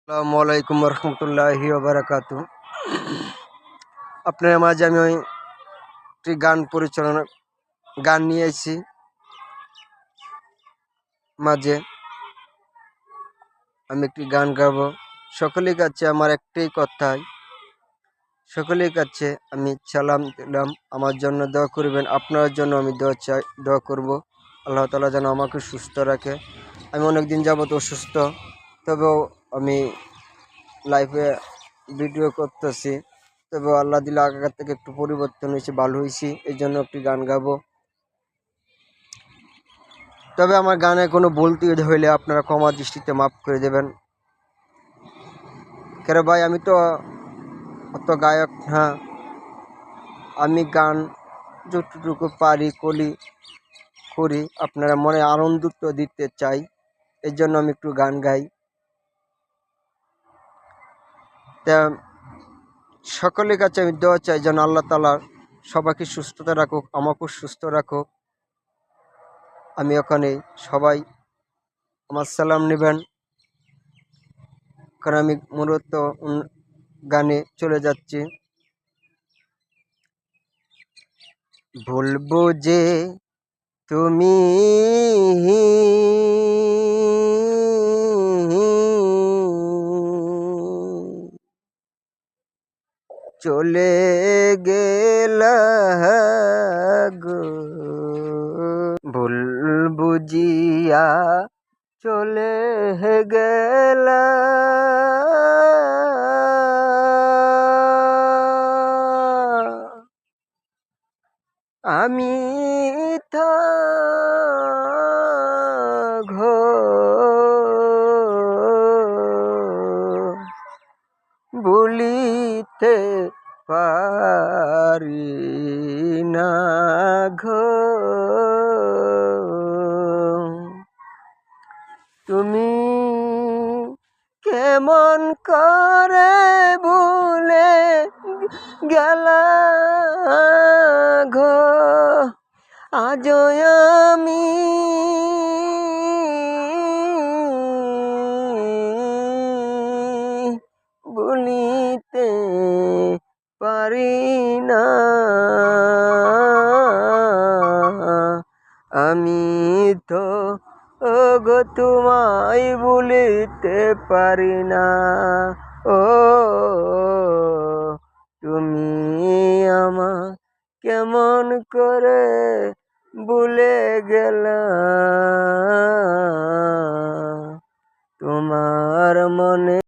আসসালামু আলাইকুম রহমতুল্লাহি ওবারাকাতু। আপনার মাঝে আমি একটি গান নিয়ে এসেছি। মাঝে আমি একটি গান গাবো। সকলের কাছে আমার একটাই কথাই, সকলের কাছে আমি সালাম দিলাম, আমার জন্য দোয়া করবেন। আপনার জন্য আমি দোয়া করব। আল্লাহ তাআলা যেন আমাকে সুস্থ রাখে। আমি অনেক দিন যাবত অসুস্থ, তবেও আমি লাইফে ভিডিও করতেছি। তবে আল্লাহ দিলে আগেকার থেকে একটু পরিবর্তন হয়েছে, ভালো হয়েছি, এই জন্য একটি গান গাবো। তবে আমার গানে কোনো ভুল ত্রুটি হইলে আপনারা ক্ষমা দৃষ্টিতে মাফ করে দেবেন। কেন ভাই, আমি তো অত গায়ক না। আমি গান যতটুকু পারি করি আপনারা মনে আনন্দ তো দিতে চাই, এই জন্য আমি একটু গান গাই। তা সকলের কাছে আমি দোয়া চাই যেন আল্লাহ তাআলা সবাইকে সুস্থতা রাখুক, আমাকেও সুস্থ রাখুক। আমি ওখানে সবাই আমার সালাম নেবেন, কারণ আমি মূলত গানে চলে যাচ্ছি। ভুলবো যে তুমি চলে গেলা গো, ভুল বুঝিয়া চলে গেলা। আমি তো ভুলিতে পারি না গো, তুমি কেমন করে ভুলে গেলা গো, আজও আমি ভুলিতে পারি না। আমি তো গো তোমায় ভুলিতে পারি না। ও তুমি আমার কেমন করে ভুলে গেলা, তোমার মনে